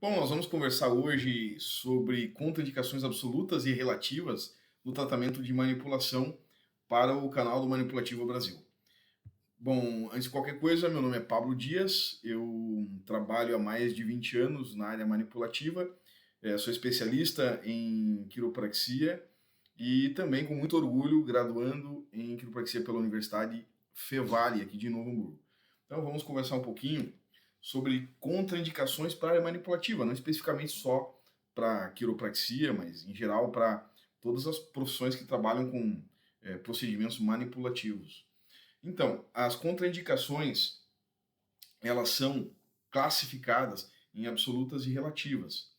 Bom, nós vamos conversar hoje sobre contraindicações absolutas e relativas no tratamento de manipulação para o canal do Manipulativo Brasil. Bom, antes de qualquer coisa, meu nome é Pablo Dias, eu trabalho há mais de 20 anos na área manipulativa, sou especialista em quiropraxia e também, com muito orgulho, graduando em quiropraxia pela Universidade Fevale, aqui de Novo Hamburgo. Então, vamos conversar um pouquinho sobre contraindicações para a área manipulativa, não especificamente só para quiropraxia, mas em geral para todas as profissões que trabalham com procedimentos manipulativos. Então, as contraindicações, elas são classificadas em absolutas e relativas.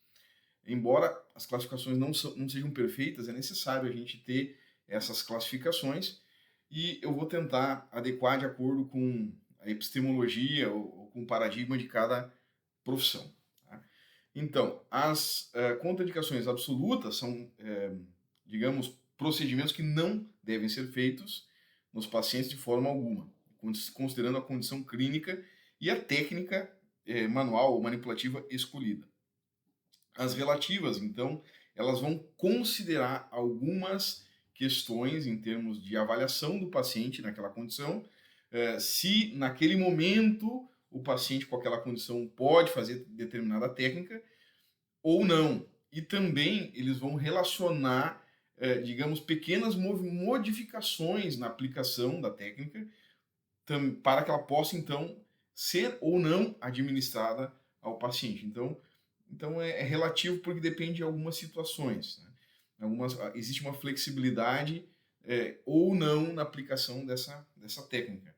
Embora as classificações não sejam perfeitas, é necessário a gente ter essas classificações e eu vou tentar adequar de acordo com a epistemologia ou com o paradigma de cada profissão. Tá? Então, as contraindicações absolutas são, digamos, procedimentos que não devem ser feitos nos pacientes de forma alguma, considerando a condição clínica e a técnica manual ou manipulativa escolhida. As relativas, então, elas vão considerar algumas questões em termos de avaliação do paciente naquela condição, se naquele momento o paciente com aquela condição pode fazer determinada técnica ou não. E também eles vão relacionar, digamos, pequenas modificações na aplicação da técnica para que ela possa, então, ser ou não administrada ao paciente. Então é relativo porque depende de algumas situações. Né? Existe uma flexibilidade ou não na aplicação dessa técnica,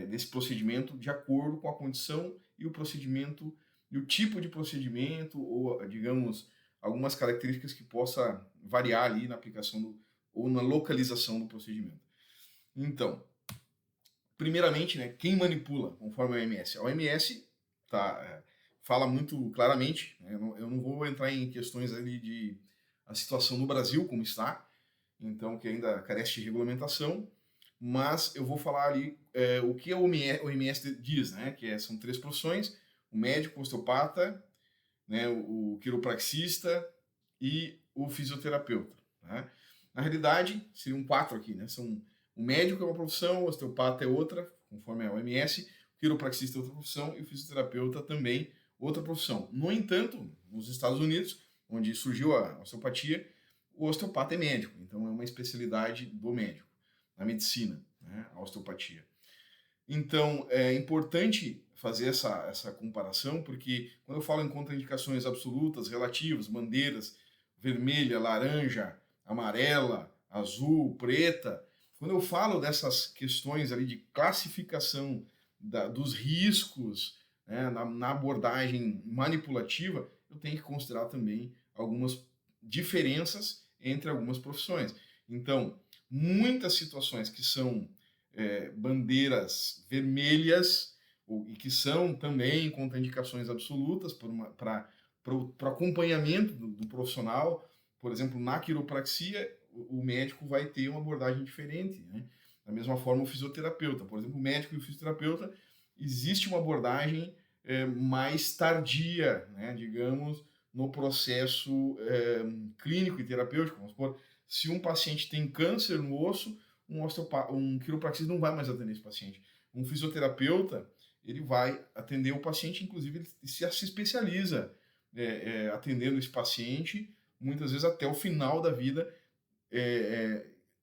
desse procedimento, de acordo com a condição e o procedimento, e o tipo de procedimento, ou, digamos, algumas características que possa variar ali na aplicação ou na localização do procedimento. Então, primeiramente, né, quem manipula, conforme a OMS? A OMS fala muito claramente, né, eu não vou entrar em questões ali de a situação no Brasil, como está, então que ainda carece de regulamentação, mas eu vou falar ali o que a OMS diz, né, que são 3 profissões: o médico, o osteopata, né, o quiropraxista e o fisioterapeuta. Né? Na realidade, seriam 4 aqui, né? São o médico é uma profissão, o osteopata é outra, conforme a OMS, o quiropraxista é outra profissão e o fisioterapeuta também outra profissão. No entanto, nos Estados Unidos, onde surgiu a osteopatia, o osteopata é médico, então é uma especialidade do médico, na medicina, né, a osteopatia. Então, é importante fazer essa comparação, porque quando eu falo em contraindicações absolutas, relativas, bandeiras vermelha, laranja, amarela, azul, preta, quando eu falo dessas questões ali de classificação dos riscos, né, na abordagem manipulativa, eu tenho que considerar também algumas diferenças entre algumas profissões. Então, muitas situações que são bandeiras vermelhas e que são também contraindicações absolutas para o acompanhamento do profissional. Por exemplo, na quiropraxia, o médico vai ter uma abordagem diferente. Né? Da mesma forma, o fisioterapeuta. Por exemplo, o médico e o fisioterapeuta, existe uma abordagem mais tardia, né? Digamos, no processo clínico e terapêutico. Vamos supor, se um paciente tem câncer no osso, um quiropraxista não vai mais atender esse paciente. Um fisioterapeuta, ele vai atender o paciente, inclusive ele se especializa atendendo esse paciente, muitas vezes até o final da vida,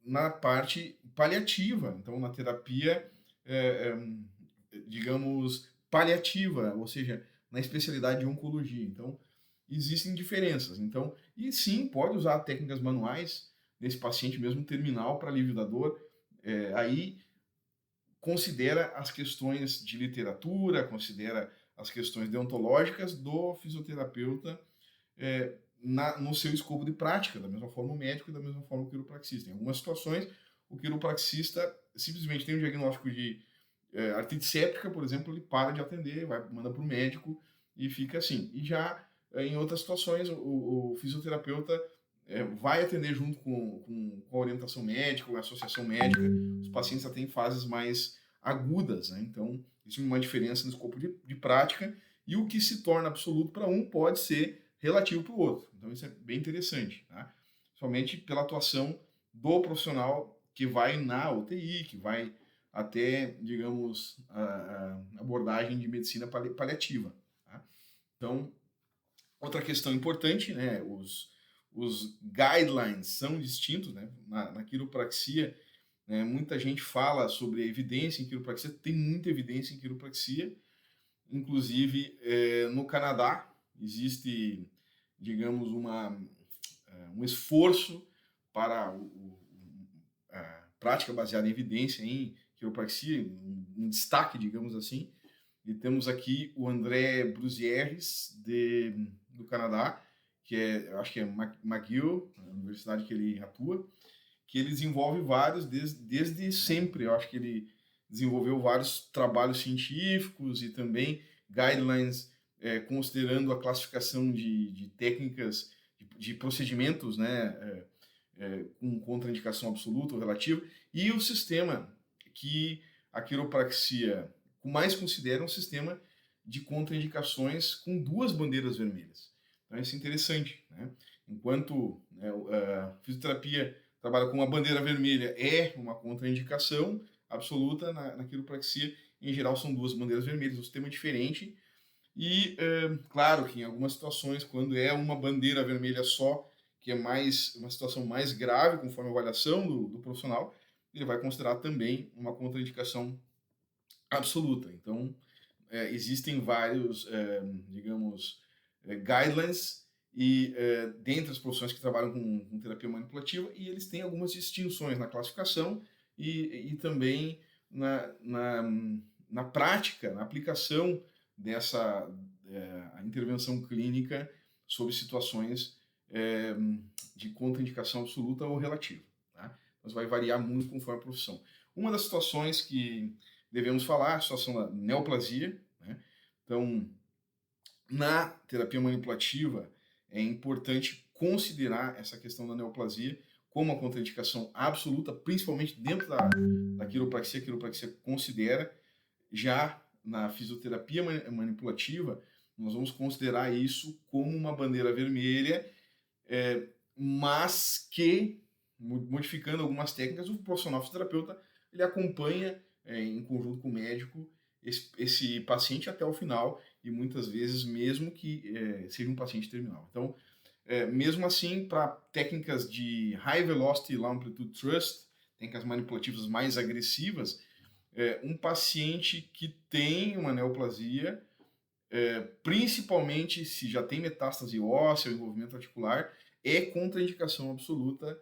na parte paliativa, então na terapia, digamos, paliativa, ou seja, na especialidade de oncologia. Então, existem diferenças. Então, e sim, pode usar técnicas manuais nesse paciente mesmo terminal para alívio da dor. Aí considera as questões de literatura, considera as questões deontológicas do fisioterapeuta no seu escopo de prática, da mesma forma o médico e da mesma forma o quiropraxista. Em algumas situações, o quiropraxista simplesmente tem um diagnóstico de artrite séptica, por exemplo, ele para de atender, manda para o médico e fica assim. E já em outras situações, o fisioterapeuta vai atender junto com a orientação médica, com a associação médica, os pacientes até em fases mais agudas, né? Então, existe uma diferença no escopo de prática e o que se torna absoluto para um pode ser relativo para o outro. Então isso é bem interessante, tá? Somente pela atuação do profissional que vai na UTI, que vai até, digamos, a abordagem de medicina paliativa. Tá? Então, outra questão importante, né, os guidelines são distintos, né, na quiropraxia, né, muita gente fala sobre evidência em quiropraxia, tem muita evidência em quiropraxia, inclusive no Canadá existe, digamos, um esforço para a prática baseada em evidência em quiropraxia, um destaque, digamos assim, e temos aqui o André Brusieres, do Canadá, que eu acho que é McGill, a universidade que ele atua, que ele desenvolve vários, desde sempre, eu acho que ele desenvolveu vários trabalhos científicos e também guidelines considerando a classificação de técnicas, de procedimentos, né, com contraindicação absoluta ou relativa, e o sistema que a quiropraxia mais considera um sistema de contraindicações com duas bandeiras vermelhas. Então isso é interessante, né? Enquanto a fisioterapia trabalha com uma bandeira vermelha, é uma contraindicação absoluta, na quiropraxia, em geral, são duas bandeiras vermelhas, um sistema diferente. E, claro, que em algumas situações, quando é uma bandeira vermelha só, que é uma situação mais grave, conforme a avaliação do profissional, ele vai considerar também uma contraindicação absoluta. Então, existem vários, digamos, guidelines e dentre as profissões que trabalham com terapia manipulativa, e eles têm algumas distinções na classificação e também na prática, na aplicação dessa intervenção clínica sobre situações de contraindicação absoluta ou relativa. Tá? Mas vai variar muito conforme a profissão. Uma das situações que devemos falar, a situação da neoplasia, né? Então, na terapia manipulativa, é importante considerar essa questão da neoplasia como uma contraindicação absoluta, principalmente dentro da quiropraxia. A quiropraxia considera, já na fisioterapia manipulativa, nós vamos considerar isso como uma bandeira vermelha, mas que, modificando algumas técnicas, o profissional fisioterapeuta ele acompanha em conjunto com o médico esse paciente até o final, e muitas vezes mesmo que seja um paciente terminal. Então, mesmo assim, para técnicas de High Velocity Low Amplitude Thrust, técnicas manipulativas mais agressivas, um paciente que tem uma neoplasia, principalmente se já tem metástase óssea ou envolvimento articular, é contraindicação absoluta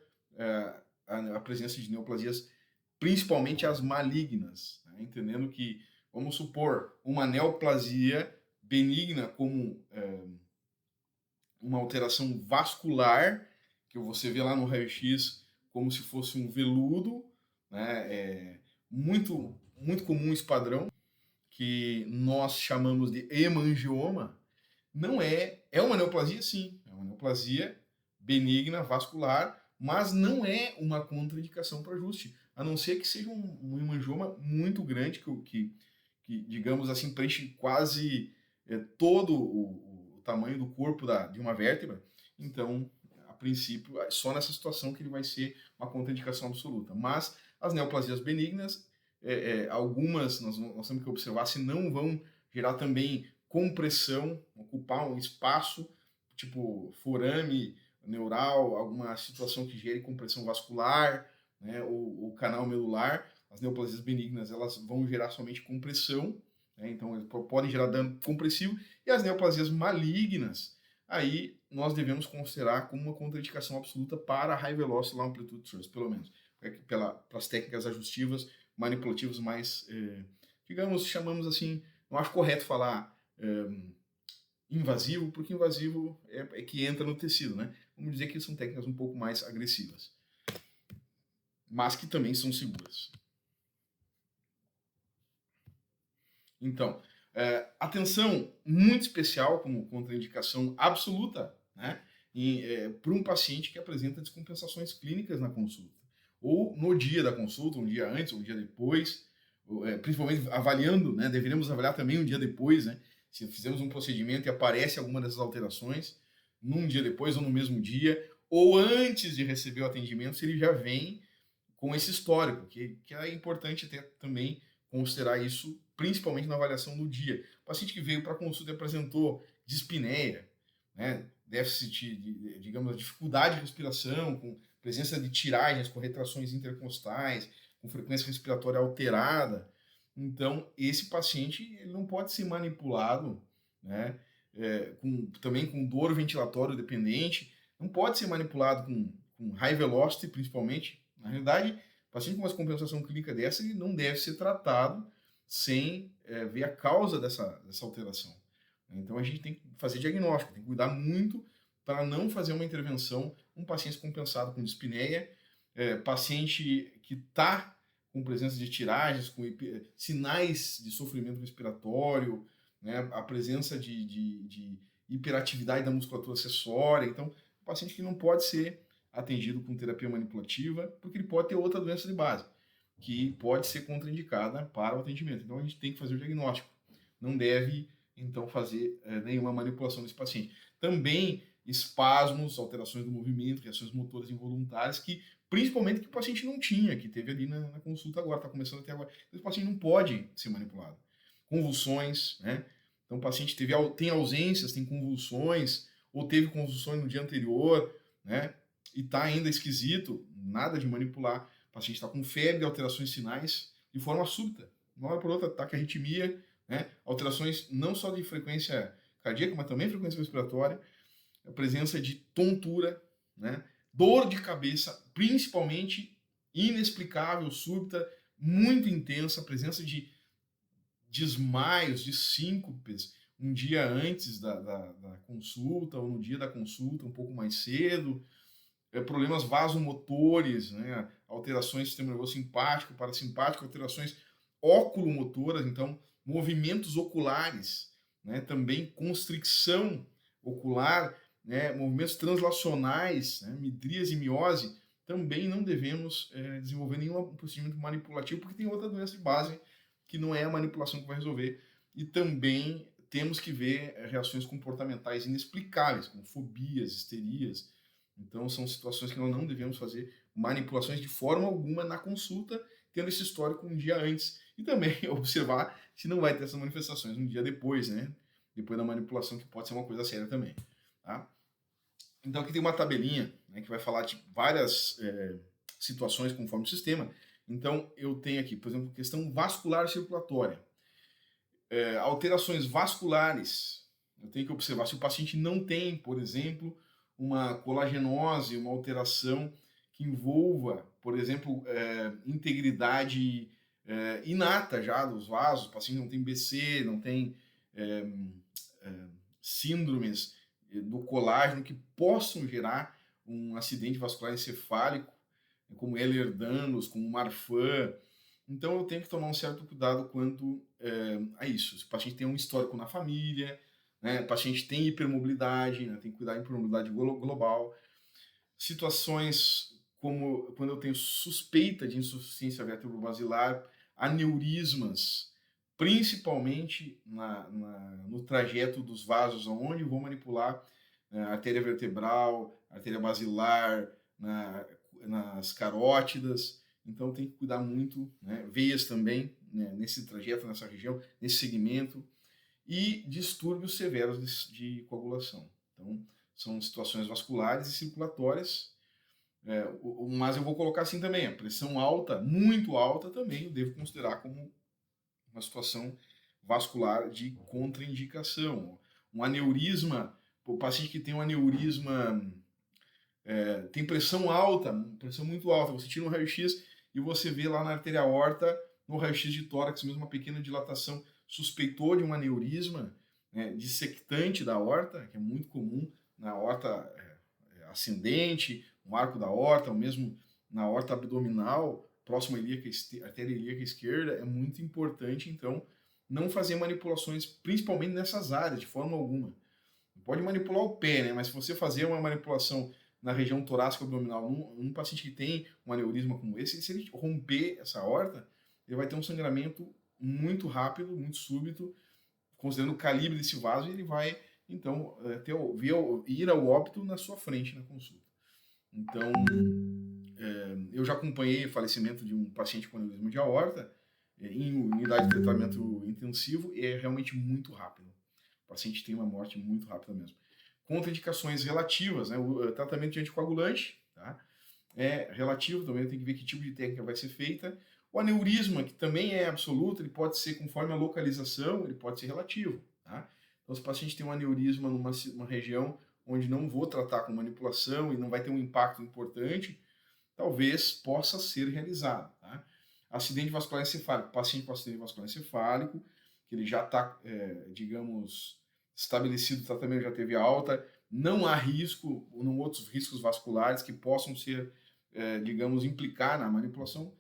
a presença de neoplasias, principalmente as malignas, né? Entendendo que, vamos supor, uma neoplasia benigna como uma alteração vascular, que você vê lá no raio-x como se fosse um veludo, né? Muito, muito comum esse padrão, que nós chamamos de hemangioma, não é uma neoplasia, sim, é uma neoplasia benigna, vascular, mas não é uma contraindicação para ajuste, a não ser que seja um hemangioma muito grande, que digamos assim, preenche quase todo o tamanho do corpo de uma vértebra. Então, a princípio, é só nessa situação que ele vai ser uma contraindicação absoluta. Mas as neoplasias benignas, algumas nós temos que observar se não vão gerar também compressão, ocupar um espaço, tipo forame neural, alguma situação que gere compressão vascular, né, ou canal medular. As neoplasias benignas elas vão gerar somente compressão, né, então eles podem gerar dano compressivo, e as neoplasias malignas, aí nós devemos considerar como uma contraindicação absoluta para High Velocity Low Amplitude Thrust, pelo menos, pelas técnicas ajustivas manipulativas mais, digamos, chamamos assim, não acho correto falar invasivo, porque invasivo é que entra no tecido, né? Vamos dizer que são técnicas um pouco mais agressivas, mas que também são seguras. Então, atenção muito especial como contraindicação absoluta, né? Para um paciente que apresenta descompensações clínicas na consulta, ou no dia da consulta, um dia antes, um dia depois, principalmente avaliando, né? Deveríamos avaliar também um dia depois, né? se fizemos um procedimento e aparece alguma dessas alterações, num dia depois ou no mesmo dia, ou antes de receber o atendimento, se ele já vem com esse histórico, que é importante ter, também considerar isso, principalmente na avaliação do dia. O paciente que veio para a consulta e apresentou dispneia, né, déficit, digamos, dificuldade de respiração, com presença de tiragens, com retrações intercostais, com frequência respiratória alterada. Então, esse paciente ele não pode ser manipulado, né, também com dor ventilatório dependente, não pode ser manipulado com high velocity, principalmente. Na realidade, o paciente com uma compensação clínica dessa ele não deve ser tratado sem ver a causa dessa alteração. Então, a gente tem que fazer diagnóstico, tem que cuidar muito para não fazer uma intervenção um paciente compensado com dispneia, paciente que está com presença de tiragens, com sinais de sofrimento respiratório, né, a presença de hiperatividade da musculatura acessória. Então, o paciente que não pode ser atendido com terapia manipulativa, porque ele pode ter outra doença de base, que pode ser contraindicada para o atendimento. Então, a gente tem que fazer o diagnóstico. Não deve, então, fazer nenhuma manipulação desse paciente. Também espasmos, alterações do movimento, reações motoras involuntárias, que principalmente que o paciente não tinha, que teve ali na consulta agora, está começando até agora. Então, esse paciente não pode ser manipulado. Convulsões, né? Então, o paciente tem ausências, tem convulsões, ou teve convulsões no dia anterior, né? E está ainda esquisito, nada de manipular. O paciente está com febre, alterações sinais, de forma súbita. Uma hora por outra, taquiarritmia, né? Alterações não só de frequência cardíaca, mas também frequência respiratória, a presença de tontura, né? Dor de cabeça, principalmente inexplicável, súbita, muito intensa, presença de desmaios, de síncopes, um dia antes da consulta, ou no dia da consulta, um pouco mais cedo, problemas vasomotores, né? Alterações do sistema nervoso simpático, parasimpático, alterações oculomotoras, então movimentos oculares, né? Também constricção ocular, né? Movimentos translacionais, né? Midríase e miose, também não devemos desenvolver nenhum procedimento manipulativo, porque tem outra doença de base que não é a manipulação que vai resolver. E também temos que ver reações comportamentais inexplicáveis, como fobias, histerias. Então, são situações que nós não devemos fazer manipulações de forma alguma na consulta, tendo esse histórico um dia antes. E também observar se não vai ter essas manifestações um dia depois, né? Depois da manipulação, que pode ser uma coisa séria também. Tá? Então, aqui tem uma tabelinha, né, que vai falar de várias situações conforme o sistema. Então, eu tenho aqui, por exemplo, questão vascular circulatória. Alterações vasculares. Eu tenho que observar se o paciente não tem, por exemplo, uma colagenose, uma alteração que envolva, por exemplo, integridade inata já dos vasos. O paciente não tem BC, não tem síndromes do colágeno que possam gerar um acidente vascular encefálico, como Ehlers-Danlos, como Marfan. Então, eu tenho que tomar um certo cuidado quanto a isso. Se o paciente tem um histórico na família, né, o paciente tem hipermobilidade, né, tem que cuidar da hipermobilidade global. Situações como quando eu tenho suspeita de insuficiência vertebrovascular, aneurismas, principalmente no trajeto dos vasos, onde eu vou manipular a artéria vertebral, artéria basilar, nas carótidas. Então tem que cuidar muito, né? Veias também, né? Nesse trajeto, nessa região, nesse segmento. E distúrbios severos de coagulação. Então, são situações vasculares e circulatórias. Mas eu vou colocar assim também, a pressão alta, muito alta também, eu devo considerar como uma situação vascular de contraindicação. Um aneurisma, o paciente que tem um aneurisma tem pressão alta, pressão muito alta, você tira um raio-x e você vê lá na artéria aorta, no raio-x de tórax, mesmo uma pequena dilatação, suspeitou de um aneurisma, né, dissectante da aorta, que é muito comum na aorta ascendente, no arco da aorta, ou mesmo na aorta abdominal, próxima à artéria ilíaca esquerda, é muito importante, então, não fazer manipulações, principalmente nessas áreas, de forma alguma. Pode manipular o pé, né, mas se você fazer uma manipulação na região torácica abdominal, num paciente que tem um aneurisma como esse, se ele romper essa aorta, ele vai ter um sangramento muito rápido, muito súbito, considerando o calibre desse vaso, ele vai, então, ir ao óbito na sua frente na consulta. Então, eu já acompanhei o falecimento de um paciente com aneurisma de aorta em unidade de tratamento intensivo e é realmente muito rápido. O paciente tem uma morte muito rápida mesmo. Contraindicações relativas, né? O tratamento de anticoagulante, tá? É relativo, também tem que ver que tipo de técnica vai ser feita. O aneurisma, que também é absoluto, ele pode ser conforme a localização, ele pode ser relativo, tá? Então, se o paciente tem um aneurisma numa região onde não vou tratar com manipulação e não vai ter um impacto importante, talvez possa ser realizado, tá? Acidente vascular encefálico, paciente com acidente vascular encefálico, que ele já está, digamos, estabelecido o tratamento, já teve alta, não há risco, ou não outros riscos vasculares que possam ser, digamos, implicar na manipulação,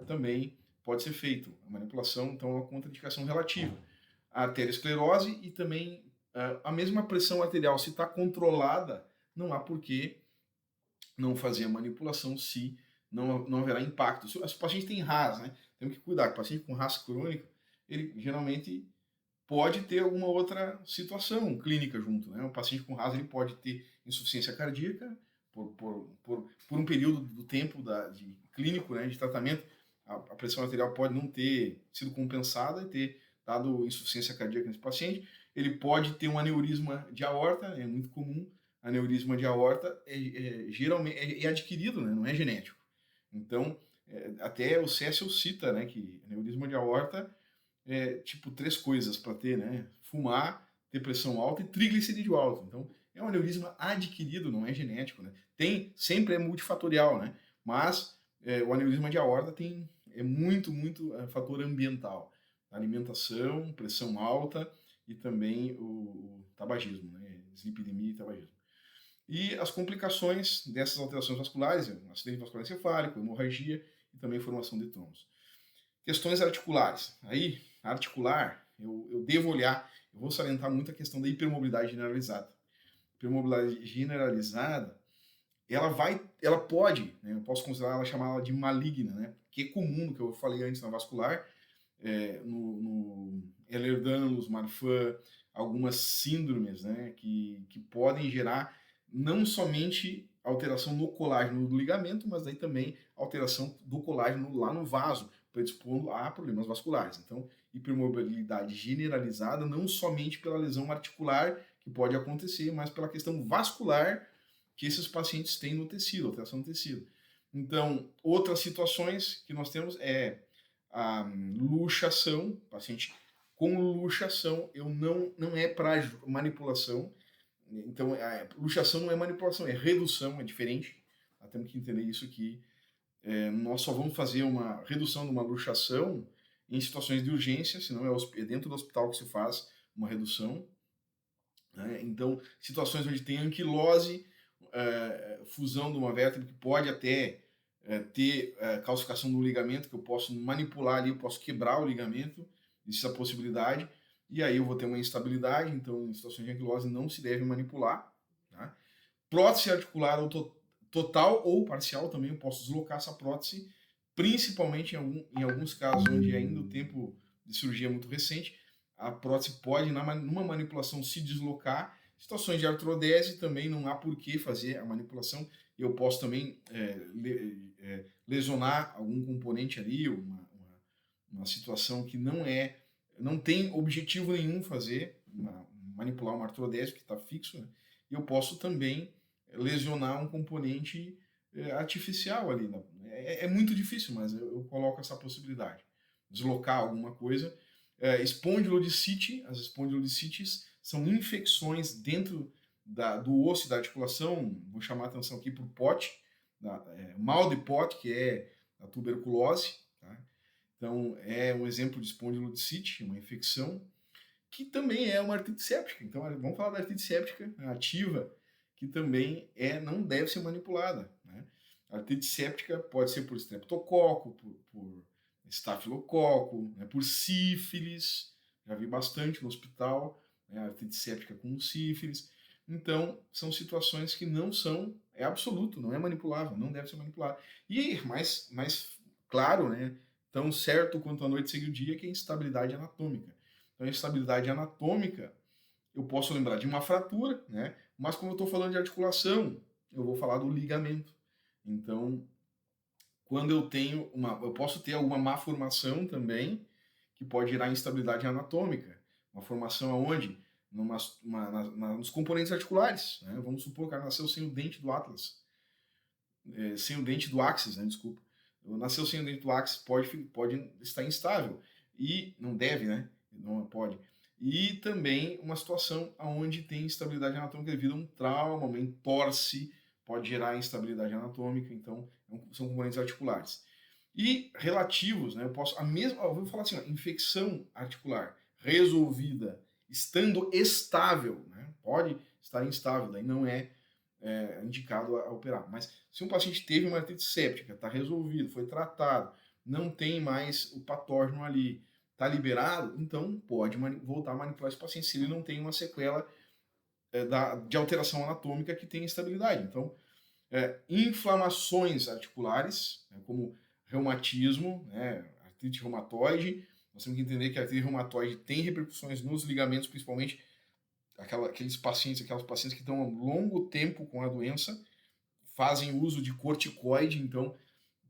também pode ser feito. A manipulação, então, é uma contraindicação relativa. A arteriosclerose e também a mesma pressão arterial, se está controlada, não há porquê não fazer a manipulação se não haverá impacto. Se o paciente tem RAS, né? Temos que cuidar. O paciente com RAS crônico, ele geralmente pode ter alguma outra situação clínica junto, né? O paciente com RAS ele pode ter insuficiência cardíaca por um período do tempo de clínico, né, de tratamento. A pressão arterial pode não ter sido compensada e ter dado insuficiência cardíaca nesse paciente. Ele pode ter um aneurisma de aorta, é muito comum. Aneurisma de aorta geralmente é adquirido, né, não é genético. Então, até o Cécio cita, né, que aneurisma de aorta tipo 3 coisas para ter, né? Fumar, ter pressão alta e triglicerídeo alto. Então, é um aneurisma adquirido, não é genético, né? Sempre é multifatorial, né? Mas o aneurisma de aorta é muito fator ambiental. Alimentação, pressão alta e também o tabagismo, né? Dislipidemia e tabagismo. E as complicações dessas alterações vasculares, acidente vascular encefálico, hemorragia e também formação de trombos. Questões articulares. Aí, articular, eu devo olhar, eu vou salientar muito a questão da hipermobilidade generalizada. Hipermobilidade generalizada, ela pode, né, eu posso considerar ela, chamar ela de maligna, né, que é comum, que eu falei antes na vascular, no Ehlers-Danlos, Marfan, algumas síndromes, né, que podem gerar não somente alteração no colágeno do ligamento, mas daí também alteração do colágeno lá no vaso, predispondo a problemas vasculares. Então, hipermobilidade generalizada, não somente pela lesão articular que pode acontecer, mas pela questão vascular que esses pacientes têm no tecido, alteração no tecido. Então, outras situações que nós temos é a luxação, paciente com luxação, não é para manipulação. Então, a luxação não é manipulação, é redução, é diferente. Temos que entender isso aqui. Nós só vamos fazer uma redução de uma luxação em situações de urgência, senão é dentro do hospital que se faz uma redução. Né? Então, situações onde tem anquilose, fusão de uma vértebra que pode até ter calcificação do ligamento, que eu posso manipular ali, eu posso quebrar o ligamento, existe essa possibilidade, e aí eu vou ter uma instabilidade, então em situações de anquilose não se deve manipular. Tá? Prótese articular total ou parcial também, eu posso deslocar essa prótese, principalmente em alguns casos onde ainda o tempo de cirurgia é muito recente, a prótese pode, numa manipulação, se deslocar. Situações de artrodese também não há por que fazer a manipulação. Eu posso também lesionar algum componente ali, uma situação que não tem objetivo nenhum fazer, manipular uma artrodese que está fixo, né? E eu posso também lesionar um componente artificial ali. É muito difícil, mas eu coloco essa possibilidade. Deslocar alguma coisa. Espondilodicite, as espondilodicites são infecções dentro do osso e da articulação. Vou chamar a atenção aqui para o POT, mal de POT, que é a tuberculose. Tá? Então, é um exemplo de espondilodicite, uma infecção, que também é uma artrite séptica. Então, vamos falar da artrite séptica ativa, que também não deve ser manipulada. Né? A artrite séptica pode ser por estreptococo, por estafilococo, né? Por sífilis, já vi bastante no hospital, né? Artrite séptica com sífilis. Então, são situações que não são, é absoluto, não é manipulável, não deve ser manipulado. E mais claro, né? Tão certo quanto a noite segue o dia, que é a instabilidade anatômica. Então, a instabilidade anatômica, eu posso lembrar de uma fratura, né? Mas como eu estou falando de articulação, eu vou falar do ligamento. Então, quando eu posso ter alguma má formação também, que pode gerar instabilidade anatômica. Uma formação aonde? Nos componentes articulares. Né? Vamos supor que ela nasceu sem o dente do Atlas. Sem o dente do axis, né? Desculpa. Nasceu sem o dente do axis, pode estar instável. E não deve, né? Não pode. E também uma situação onde tem instabilidade anatômica devido a um trauma, uma entorse, pode gerar instabilidade anatômica, então são componentes articulares. E relativos, né? Eu vou falar assim, ó, infecção articular resolvida, estando estável, né? Pode estar instável, daí não é indicado a operar. Mas se um paciente teve uma artrite séptica, está resolvido, foi tratado, não tem mais o patógeno ali, está liberado, então pode voltar a manipular esse paciente se ele não tem uma sequela de alteração anatômica que tem instabilidade. Então, inflamações articulares, né, como reumatismo, né, artrite reumatoide, nós temos que entender que a artrite reumatoide tem repercussões nos ligamentos, principalmente aquelas pacientes que estão há longo tempo com a doença, fazem uso de corticoide, então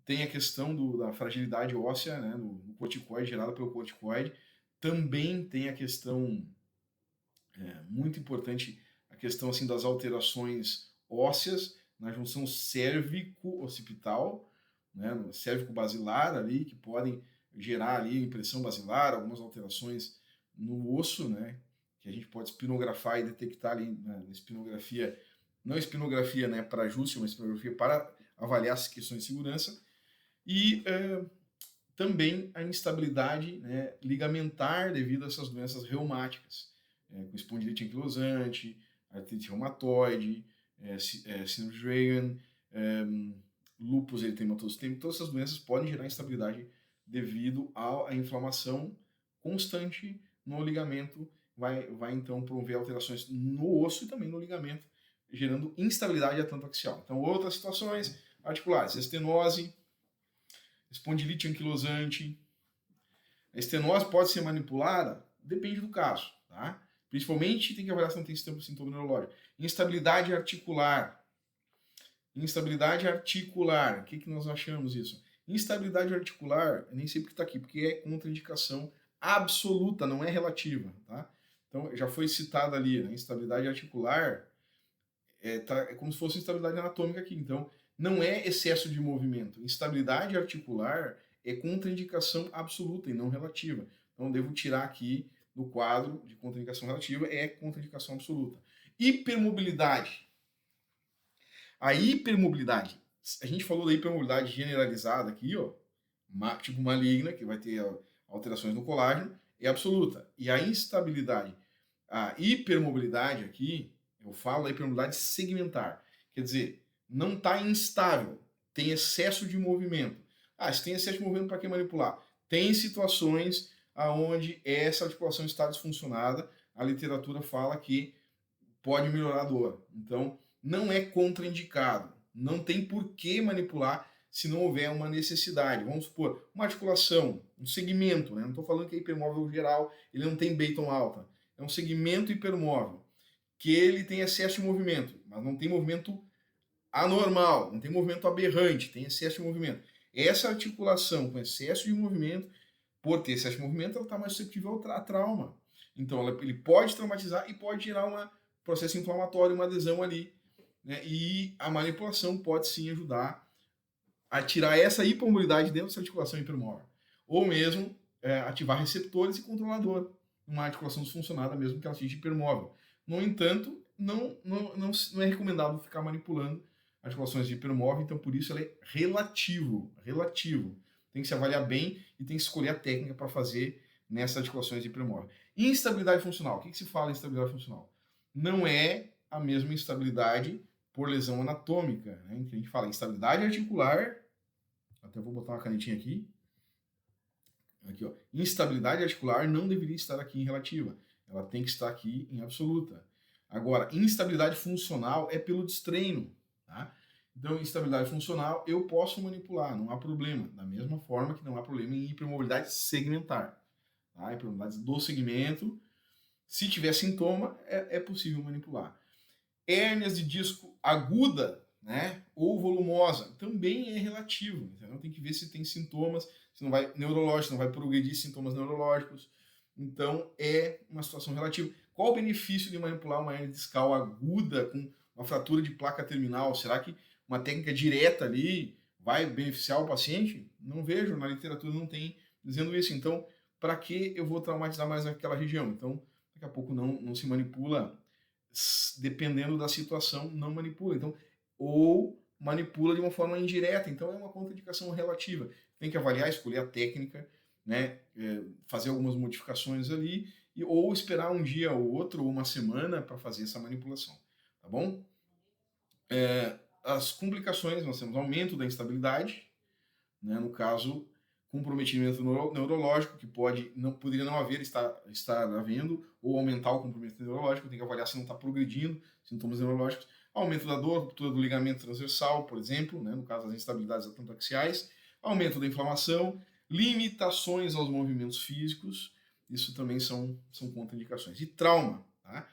tem a questão da fragilidade óssea, né, no corticoide, gerada pelo corticoide. Também tem a questão muito importante, a questão assim das alterações ósseas na junção cérvico-occipital, né, no cérvico-basilar ali, que podem gerar ali impressão basilar, algumas alterações no osso, né, que a gente pode espinografar e detectar ali na espinografia, não espinografia, né, para ajuste, mas espinografia para avaliar as questões de segurança. E também a instabilidade, né, ligamentar devido a essas doenças reumáticas, com espondilite anquilosante, artrite reumatoide, síndrome de Raynaud, lúpus eritematoso. Todas essas doenças podem gerar instabilidade devido à inflamação constante no ligamento, vai então promover alterações no osso e também no ligamento, gerando instabilidade atlantoaxial. Então, outras situações articulares, estenose, espondilite anquilosante. A estenose pode ser manipulada? Depende do caso, tá? Principalmente tem que avaliar se não tem sintoma neurológico. Instabilidade articular. Instabilidade articular. O que nós achamos isso? Instabilidade articular, nem sei porque está aqui, porque é contraindicação absoluta, não é relativa, tá? Então, já foi citado ali, né? Instabilidade articular é como se fosse instabilidade anatômica aqui. Então, não é excesso de movimento. Instabilidade articular é contraindicação absoluta e não relativa. Então, devo tirar aqui do quadro de contraindicação relativa, é contraindicação absoluta. Hipermobilidade. A hipermobilidade, a gente falou da hipermobilidade generalizada aqui, ó, tipo maligna, que vai ter alterações no colágeno, é absoluta. E a instabilidade, a hipermobilidade aqui, eu falo da hipermobilidade segmentar. Quer dizer, não está instável, tem excesso de movimento. Se tem excesso de movimento, para que manipular? Tem situações onde essa articulação está disfuncionada, a literatura fala que pode melhorar a dor. Então, não é contraindicado. Não tem por que manipular se não houver uma necessidade. Vamos supor, uma articulação, um segmento, né? Não estou falando que é hipermóvel geral, ele não tem Baton alta. É um segmento hipermóvel, que ele tem excesso de movimento, mas não tem movimento anormal, não tem movimento aberrante, tem excesso de movimento. Essa articulação com excesso de movimento, por ter excesso de movimento, ela está mais suscetível a trauma. Então, ele pode traumatizar e pode gerar um processo inflamatório, uma adesão ali. Né? E a manipulação pode sim ajudar a tirar essa hipermobilidade dentro dessa articulação hipermóvel. Ou mesmo ativar receptores e controlador numa articulação disfuncionada, mesmo que ela seja hipermóvel. No entanto, não é recomendado ficar manipulando articulações de hipermóvel, então por isso ela é relativo. Tem que se avaliar bem e tem que escolher a técnica para fazer nessas articulações de hipermóvel. Instabilidade funcional. O que se fala em instabilidade funcional? Não é a mesma instabilidade por lesão anatômica, né? Que a gente fala instabilidade articular, até vou botar uma canetinha aqui, ó. Instabilidade articular não deveria estar aqui em relativa, ela tem que estar aqui em absoluta. Agora, instabilidade funcional é pelo destreino, tá? Então, instabilidade funcional eu posso manipular, não há problema. Da mesma forma que não há problema em hipermobilidade segmentar, tá? Enfermidades do segmento. Se tiver sintoma, é possível manipular. Hérnias de disco aguda, né, ou volumosa, também é relativo. Então tem que ver se tem sintomas, se não vai neurológico, não vai progredir sintomas neurológicos. Então é uma situação relativa. Qual o benefício de manipular uma hérnia discal aguda com uma fratura de placa terminal? Será que uma técnica direta ali vai beneficiar o paciente? Não vejo, na literatura não tem dizendo isso. Então, para que eu vou traumatizar mais aquela região? Então, daqui a pouco não se manipula, dependendo da situação, não manipula. Então, ou manipula de uma forma indireta. Então, é uma contraindicação relativa. Tem que avaliar, escolher a técnica, né, fazer algumas modificações ali, ou esperar um dia ou outro, ou uma semana, para fazer essa manipulação. Tá bom? As complicações, nós temos aumento da instabilidade, né, no caso, comprometimento neurológico, que poderia não haver, estar havendo, ou aumentar o comprometimento neurológico, tem que avaliar se não está progredindo, sintomas neurológicos, aumento da dor, ruptura do ligamento transversal, por exemplo, né, no caso das instabilidades atlantoaxiais, aumento da inflamação, limitações aos movimentos físicos, isso também são contraindicações. E trauma, tá?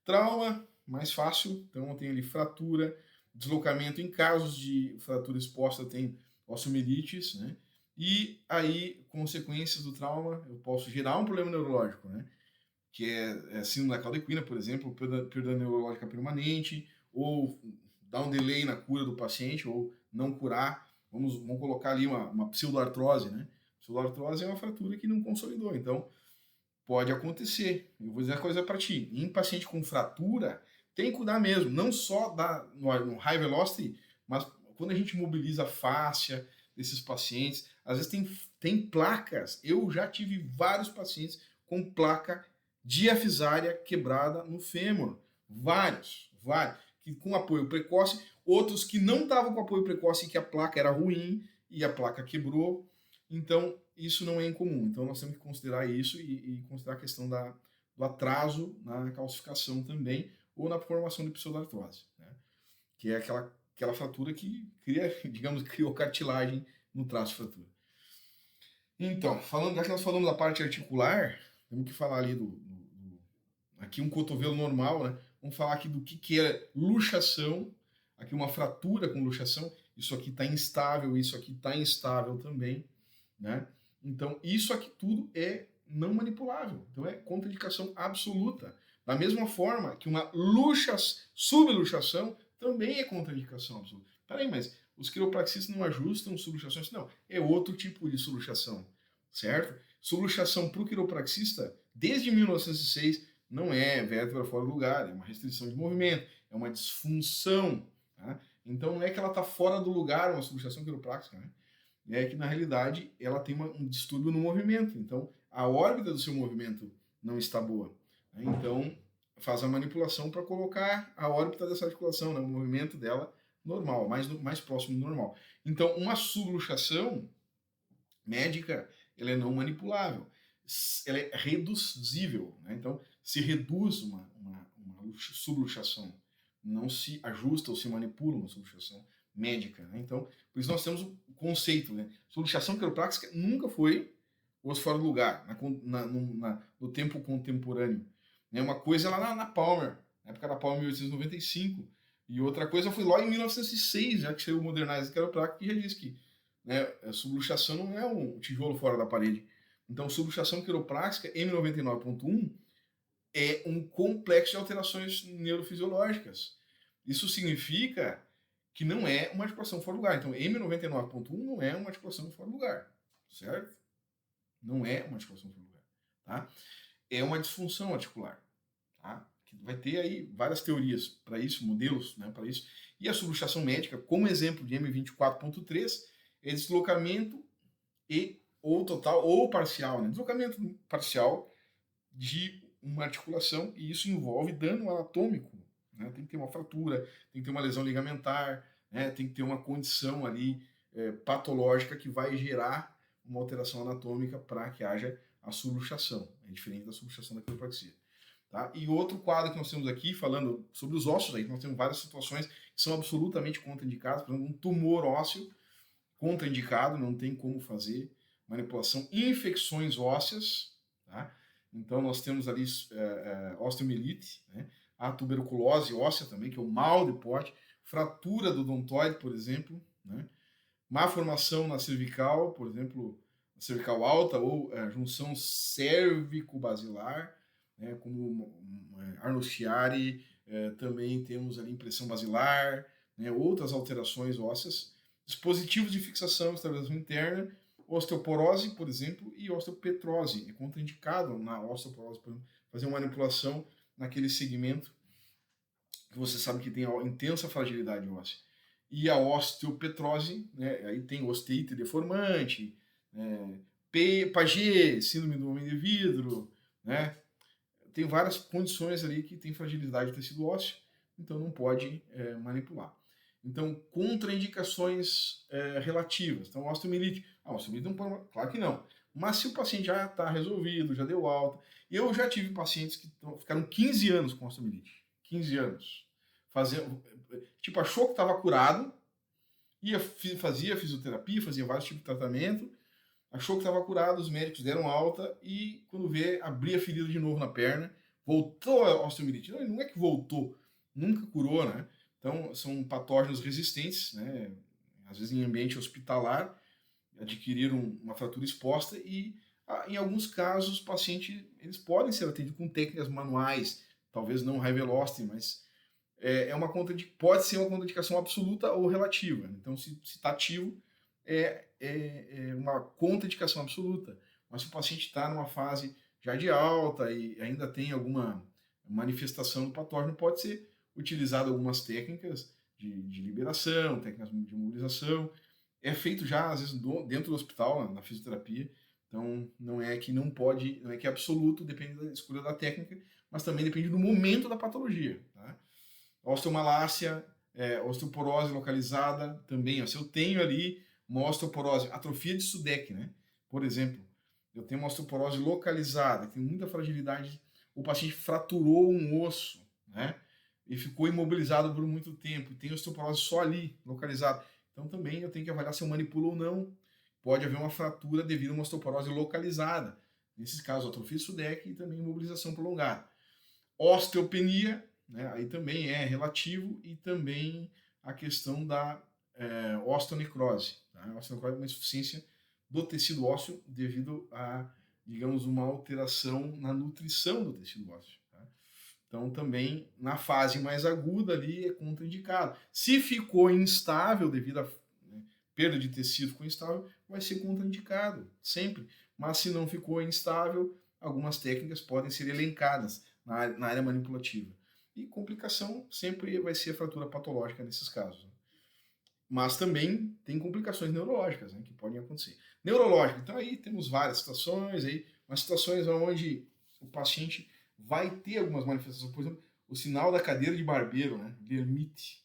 Trauma, mais fácil, então tem ali fratura, deslocamento, em casos de fratura exposta tem osteomielites, né? E aí, consequências do trauma, eu posso gerar um problema neurológico, né? Que é síndrome da cauda-equina, por exemplo, perda neurológica permanente, ou dar um delay na cura do paciente, ou não curar. Vamos colocar ali uma pseudoartrose, né? Pseudoartrose é uma fratura que não consolidou, então pode acontecer. Eu vou dizer uma coisa para ti. Em paciente com fratura, tem que cuidar mesmo, não só no high velocity, mas quando a gente mobiliza a fáscia desses pacientes, às vezes tem placas. Eu já tive vários pacientes com placa diafisária quebrada no fêmur. Vários. Que com apoio precoce, outros que não estavam com apoio precoce e que a placa era ruim e a placa quebrou. Então, isso não é incomum. Então, nós temos que considerar isso e considerar a questão do atraso na calcificação também, ou na formação de pseudartrose, né? Que é aquela fratura que criou cartilagem no traço de fratura. Então, já que nós falamos da parte articular, temos que falar ali aqui um cotovelo normal, né? Vamos falar aqui do que é luxação, aqui uma fratura com luxação, isso aqui está instável, isso aqui está instável também, né? Então, isso aqui tudo é não manipulável, então é contraindicação absoluta. Da mesma forma que uma subluxação também é contraindicação absoluta. Peraí, mas os quiropraxistas não ajustam subluxações? Não, é outro tipo de subluxação, certo? Subluxação para o quiropraxista, desde 1906, não é vértebra fora do lugar, é uma restrição de movimento, é uma disfunção, tá? Então não é que ela está fora do lugar, uma subluxação quiroprática, né? É que na realidade ela tem um distúrbio no movimento, então a órbita do seu movimento não está boa, né? Então faz a manipulação para colocar a órbita dessa articulação, né, o movimento dela normal, mais próximo do normal. Então uma subluxação médica, ela é não manipulável, ela é reduzível, né? Então se reduz uma subluxação, não se ajusta ou se manipula uma subluxação médica, né? Então, por isso nós temos o conceito, né? Subluxação quiroprática nunca foi osso fora do lugar, no tempo contemporâneo, né? Uma coisa lá na Palmer, na época da Palmer 1895, e outra coisa foi lá em 1906, já que saiu o Modernized Chiropractic, que já diz que, né, a subluxação não é um tijolo fora da parede. Então, subluxação quiroprática M99.1 é um complexo de alterações neurofisiológicas. Isso significa que não é uma articulação fora do lugar. Então, M99.1 não é uma articulação fora do lugar, certo? Não é uma articulação fora do lugar, tá? É uma disfunção articular, tá? Que vai ter aí várias teorias para isso, modelos, né, para isso. E a subluxação médica, como exemplo de M24.3, é deslocamento ou total ou parcial, né? Deslocamento parcial de uma articulação, e isso envolve dano anatômico, né? Tem que ter uma fratura, tem que ter uma lesão ligamentar, né? Tem que ter uma condição ali patológica que vai gerar uma alteração anatômica para que haja a subluxação. É diferente da subluxação da quiropraxia. Tá? E outro quadro que nós temos aqui, falando sobre os ossos, aí nós temos várias situações que são absolutamente contraindicadas. Por exemplo, um tumor ósseo contraindicado, não tem como fazer manipulação. Infecções ósseas, tá? tá? Então, nós temos ali osteomielite, né? A tuberculose óssea também, que é o mal de Pote, fratura do odontoide, por exemplo, né? Má formação na cervical, por exemplo, cervical alta ou junção cérvico-basilar, né? Como Arnold Chiari, também temos ali impressão basilar, né? Outras alterações ósseas, dispositivos de fixação e estabilização interna, osteoporose, por exemplo, e osteopetrose. É contraindicado na osteoporose, por exemplo, fazer uma manipulação naquele segmento que você sabe que tem intensa fragilidade óssea. E a osteopetrose, né, aí tem osteite deformante, Paget, síndrome do homem de vidro, né? Tem várias condições ali que tem fragilidade do tecido ósseo, então não pode manipular. Então, contraindicações relativas. Então, osteomielite. Osteomielite não pode, claro que não. Mas se o paciente já está resolvido, já deu alta. Eu já tive pacientes que ficaram 15 anos com osteomielite. 15 anos. Tipo, achou que estava curado, fazia fisioterapia, fazia vários tipos de tratamento, achou que estava curado, os médicos deram alta e, quando vê, abria a ferida de novo na perna, voltou a osteomielite. Não é que voltou, nunca curou, né? Então, são patógenos resistentes, né? Às vezes em ambiente hospitalar, adquiriram uma fratura exposta e, em alguns casos, os pacientes eles podem ser atendidos com técnicas manuais, talvez não high velocity, mas pode ser uma contraindicação absoluta ou relativa. Então, se está ativo, é uma contraindicação absoluta. Mas se o paciente está numa fase já de alta e ainda tem alguma manifestação do patógeno, pode ser utilizado algumas técnicas de liberação, técnicas de mobilização. É feito já, às vezes, dentro do hospital, na fisioterapia. Então, não é que não pode, não é que é absoluto, depende da escolha da técnica, mas também depende do momento da patologia. Tá? Osteomalácia, osteoporose localizada também. Se eu tenho ali uma osteoporose, atrofia de Sudeck, né? Por exemplo, eu tenho uma osteoporose localizada, tem muita fragilidade, o paciente fraturou um osso, né? E ficou imobilizado por muito tempo, e tem osteoporose só ali, localizada. Então também eu tenho que avaliar se eu manipulo ou não. Pode haver uma fratura devido a uma osteoporose localizada. Nesses casos, atrofia de Sudeck e também imobilização prolongada. Osteopenia, né? Aí também é relativo, e também a questão da osteonecrose. Tá? A osteonecrose é uma insuficiência do tecido ósseo devido a, digamos, uma alteração na nutrição do tecido ósseo. Tá? Então, também, na fase mais aguda ali, é contraindicado. Se ficou instável devido a perda de tecido, ficou instável, vai ser contraindicado, sempre. Mas se não ficou instável, algumas técnicas podem ser elencadas na área manipulativa. E complicação sempre vai ser a fratura patológica nesses casos. Mas também tem complicações neurológicas, né, que podem acontecer. Neurológico, então aí temos várias situações, umas situações onde o paciente vai ter algumas manifestações, por exemplo, o sinal da cadeira de barbeiro, né, Lhermitte,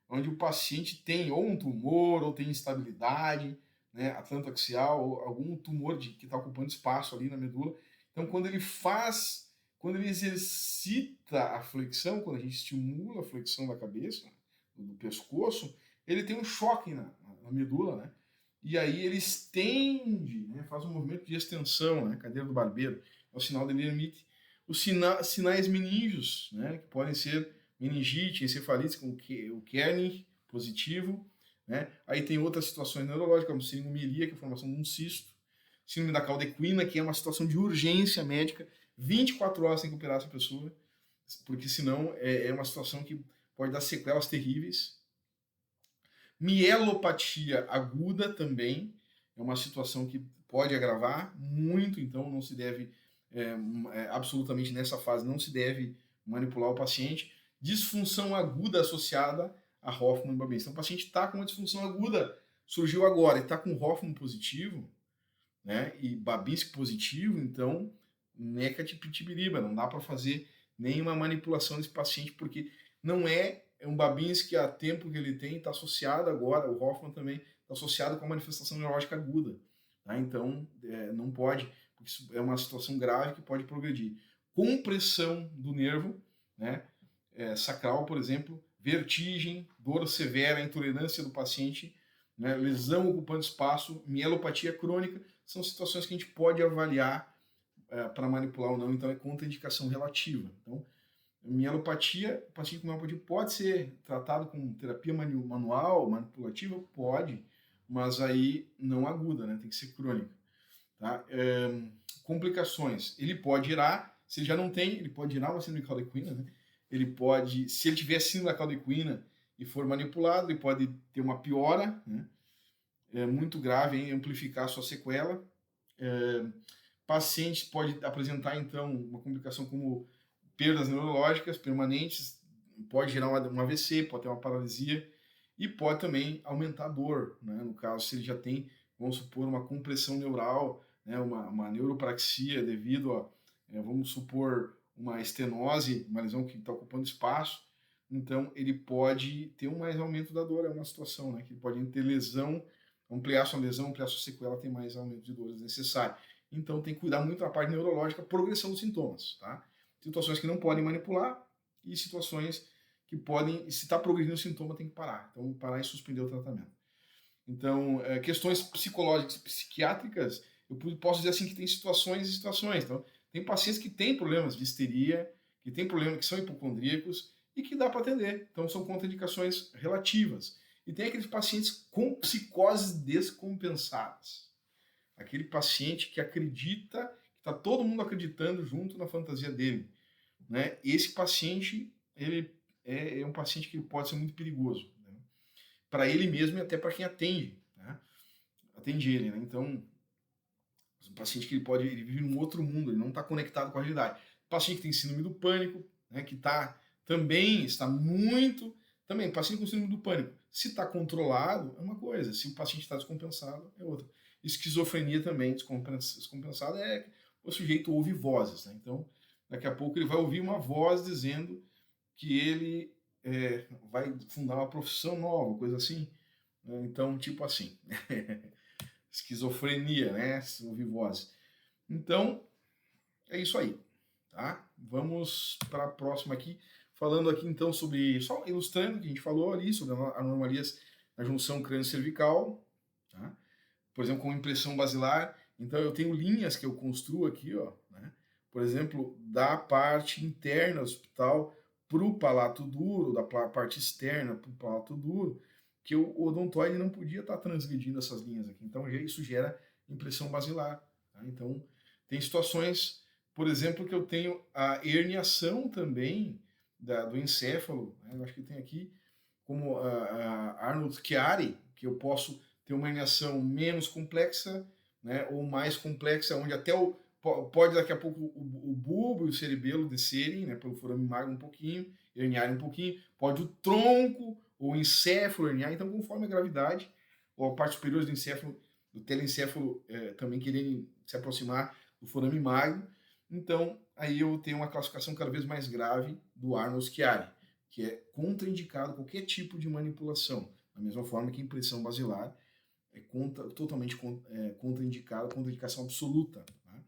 onde o paciente tem ou um tumor, ou tem instabilidade, né, atlantoaxial, ou algum tumor que está ocupando espaço ali na medula. Então, quando ele exercita a flexão, quando a gente estimula a flexão da cabeça, do pescoço, ele tem um choque na medula, né? E aí ele estende, né? Faz um movimento de extensão, né? Cadeira do barbeiro, é o sinal de Lhermitte. Os sinais meníngeos, né? Que podem ser meningite, encefalite, com o Kernig positivo, né? Aí tem outras situações neurológicas, como seringomelia, que é a formação de um cisto, síndrome da caldequina, que é uma situação de urgência médica, 24 horas tem que operar essa pessoa, porque senão é uma situação que pode dar sequelas terríveis. Mielopatia aguda também é uma situação que pode agravar muito, então não se deve, absolutamente nessa fase, não se deve manipular o paciente. Disfunção aguda associada a Hoffmann-Babinski. Então o paciente está com uma disfunção aguda, surgiu agora, e está com Hoffmann positivo, né, e Babinski positivo, então necatipitibiriba, não dá para fazer nenhuma manipulação desse paciente, porque não é um Babinski a tempo que ele tem, está associado agora, o Hoffmann também está associado com a manifestação neurológica aguda. Tá? Então, não pode, porque isso é uma situação grave que pode progredir. Compressão do nervo, né, sacral, por exemplo, vertigem, dor severa, intolerância do paciente, né, lesão ocupando espaço, mielopatia crônica, são situações que a gente pode avaliar para manipular ou não, então é contraindicação relativa. Então, mielopatia, o paciente com mielopatia pode ser tratado com terapia manual, manipulativa? Pode, mas aí não aguda, né? Tem que ser crônica. Tá? Complicações. Ele pode gerar, se ele já não tem, ele pode gerar uma síndrome de caldequina, né? Ele pode, se ele tiver síndrome da caldequina e for manipulado, ele pode ter uma piora, né? Muito grave, hein? Amplificar a sua sequela. Paciente pode apresentar, então, uma complicação como perdas neurológicas permanentes, pode gerar um AVC, pode ter uma paralisia e pode também aumentar a dor, né? No caso, se ele já tem, vamos supor, uma compressão neural, né? uma neuropraxia devido a, vamos supor, uma estenose, uma lesão que está ocupando espaço, então ele pode ter um mais aumento da dor, é uma situação, né? Que ele pode ter lesão, ampliar sua lesão, ampliar sua sequela, tem mais aumento de dores necessário. Então tem que cuidar muito da parte neurológica, progressão dos sintomas, tá? Situações que não podem manipular e situações que podem, se está progredindo o sintoma, tem que parar. Então, parar e suspender o tratamento. Então, questões psicológicas, psiquiátricas, eu posso dizer assim que tem situações e situações. Então, tem pacientes que têm problemas de histeria, que têm problemas que são hipocondríacos e que dá para atender. Então, são contraindicações relativas. E tem aqueles pacientes com psicoses descompensadas. Aquele paciente que acredita, que está todo mundo acreditando junto na fantasia dele. Né? Esse paciente, ele é um paciente que pode ser muito perigoso. Né? Para ele mesmo e até para quem atende. Né? Atende ele. Né? Então, um paciente que ele vive num outro mundo, ele não está conectado com a realidade. Paciente que tem síndrome do pânico, né? Que também está muito... Também, paciente com síndrome do pânico, se está controlado, é uma coisa. Se o paciente está descompensado, é outra. Esquizofrenia também, descompensada, o sujeito ouve vozes. Né? Então, daqui a pouco ele vai ouvir uma voz dizendo que ele vai fundar uma profissão nova, coisa assim. Então, tipo assim, esquizofrenia, né? Ouvir vozes. Então, é isso aí, tá? Vamos para a próxima aqui, falando aqui então sobre, só ilustrando o que a gente falou ali, sobre anomalias na junção crânio-cervical, tá? Por exemplo, com impressão basilar. Então, eu tenho linhas que eu construo aqui, ó, né? Por exemplo, da parte interna do hospital para o palato duro, da parte externa para o palato duro, que o odontoide não podia estar transgredindo essas linhas aqui. Então, isso gera impressão basilar. Tá? Então, tem situações, por exemplo, que eu tenho a herniação também do encéfalo, né? Eu acho que tem aqui, como a Arnold-Chiari, que eu posso ter uma herniação menos complexa, né, ou mais complexa, onde até pode daqui a pouco o bulbo e o cerebelo descerem, né, pelo forame magro um pouquinho, herniarem um pouquinho, pode o tronco ou o encéfalo herniar, então conforme a gravidade, ou a parte superior do encéfalo, do telencéfalo também querendo se aproximar do forame magro, então aí eu tenho uma classificação cada vez mais grave do Arnold-Chiari, que é contraindicado qualquer tipo de manipulação, da mesma forma que a impressão basilar é totalmente contraindicado, contraindicação absoluta. Né?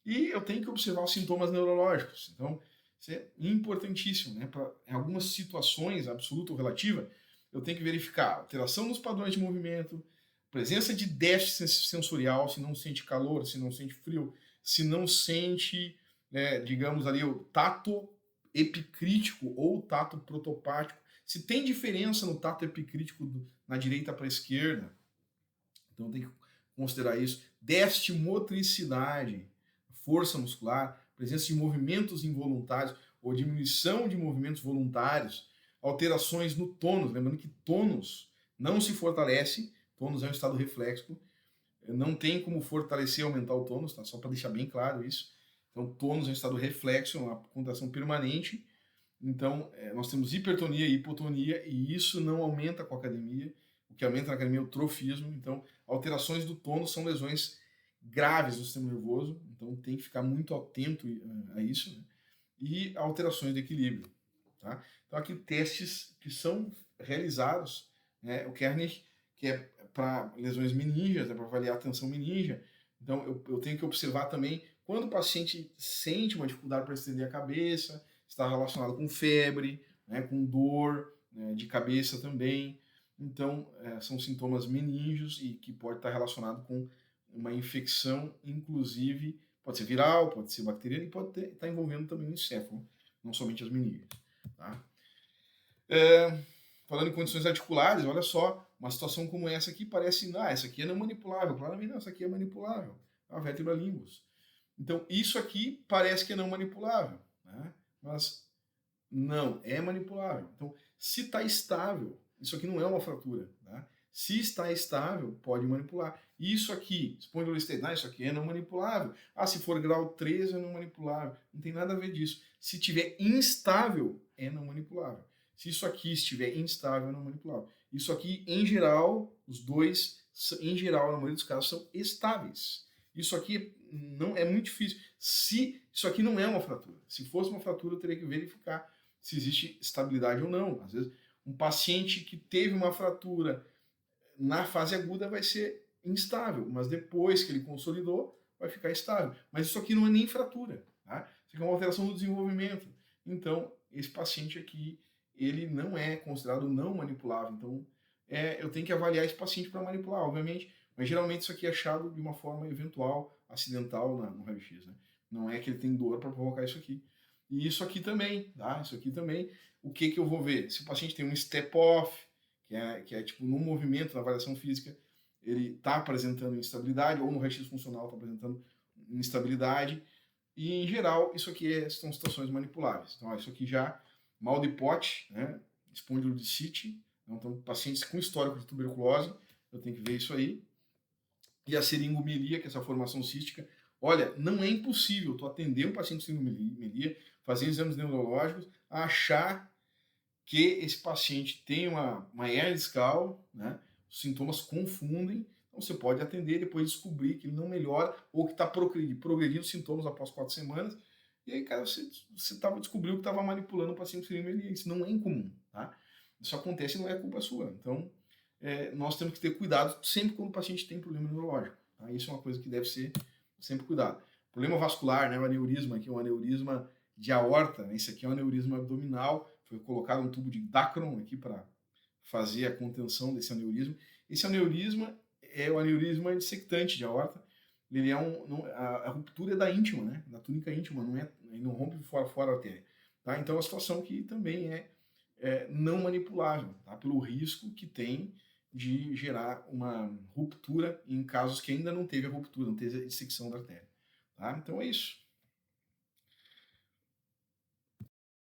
E eu tenho que observar os sintomas neurológicos. Então, isso é importantíssimo. Né? Em algumas situações, absoluta ou relativa, eu tenho que verificar alteração nos padrões de movimento, presença de déficit sensorial, se não sente calor, se não sente frio, se não sente, digamos ali, o tato epicrítico ou tato protopático, se tem diferença no tato epicrítico na direita para a esquerda. Então tem que considerar isso. Déficit de motricidade, força muscular, presença de movimentos involuntários ou diminuição de movimentos voluntários, alterações no tônus. Lembrando que tônus não se fortalece, tônus é um estado reflexo, não tem como fortalecer ou aumentar o tônus, tá? Só para deixar bem claro isso. Então, tônus é um estado reflexo, uma contração permanente. Então, nós temos hipertonia e hipotonia, e isso não aumenta com a academia. O que aumenta na academia é o trofismo. Então, alterações do tônus são lesões graves do sistema nervoso, então tem que ficar muito atento a isso. Né? E alterações do equilíbrio. Tá? Então, aqui testes que são realizados, né? O Kernig, que é para lesões meningeas, é para avaliar a tensão meningia. Então, eu tenho que observar também quando o paciente sente uma dificuldade para estender a cabeça, está relacionado com febre, né, com dor, né, de cabeça também. Então, são sintomas meníngeos e que pode estar relacionado com uma infecção, inclusive Pode ser viral, pode ser bacteriano e pode estar envolvendo também o encéfalo, não somente as meninges. Tá? Falando em condições articulares, olha só, uma situação como essa aqui parece, essa aqui é não manipulável. Claramente não, essa aqui é manipulável. A vértebra limbus. Então, isso aqui parece que é não manipulável, né? Mas não, é manipulável. Então, se está estável, isso aqui não é uma fratura, né? Se está estável, pode manipular. Isso aqui, espondilostenoide, isso aqui é não manipulável. Se for grau 3 é não manipulável. Não tem nada a ver disso. Se tiver instável, é não manipulável. Se isso aqui estiver instável, é não manipulável. Isso aqui, em geral, os dois, em geral, na maioria dos casos, são estáveis. Isso aqui não é muito difícil. Se isso aqui não é uma fratura. Se fosse uma fratura, eu teria que verificar se existe estabilidade ou não. Às vezes, um paciente que teve uma fratura na fase aguda vai ser instável, mas depois que ele consolidou, vai ficar estável. Mas isso aqui não é nem fratura, tá? Isso aqui é uma alteração no desenvolvimento. Então, esse paciente aqui, ele não é considerado não manipulável. Então, eu tenho que avaliar esse paciente para manipular, obviamente, mas geralmente isso aqui é achado de uma forma eventual, acidental no raio-x, né? Não é que ele tem dor para provocar isso aqui. E isso aqui também, tá? Isso aqui também. O que eu vou ver? Se o paciente tem um step-off, que é tipo no movimento, na avaliação física, ele está apresentando instabilidade, ou no raio-x funcional está apresentando instabilidade. E, em geral, isso aqui são situações manipuláveis. Então, isso aqui já, mal de Pote, né? Espondilodicite, então, pacientes com histórico de tuberculose, eu tenho que ver isso aí. E a seringomelia, que é essa formação cística. Olha, não é impossível tu atender um paciente com seringomelia, fazer exames neurológicos, achar que esse paciente tem uma hernia discal, né? Os sintomas confundem, então você pode atender e depois descobrir que ele não melhora ou que está progredindo sintomas após 4 semanas, e aí, cara, você descobriu que estava manipulando o paciente com seringomelia. Isso não é incomum, tá? Isso acontece e não é culpa sua. Então, nós temos que ter cuidado sempre quando o paciente tem problema neurológico. Tá? Isso é uma coisa que deve ser sempre cuidado. Problema vascular, né? O aneurisma aqui, um aneurisma de aorta, né? Esse aqui é um aneurisma abdominal, foi colocado um tubo de Dacron aqui para fazer a contenção desse aneurisma. Esse aneurisma é o aneurisma dissectante de aorta. Ele é a ruptura é da íntima, né? Da túnica íntima, ele não rompe fora a artéria. Tá? Então é uma situação que também é não manipulável, tá? Pelo risco que tem de gerar uma ruptura em casos que ainda não teve a ruptura, não teve a dissecção da artéria. Tá? Então é isso.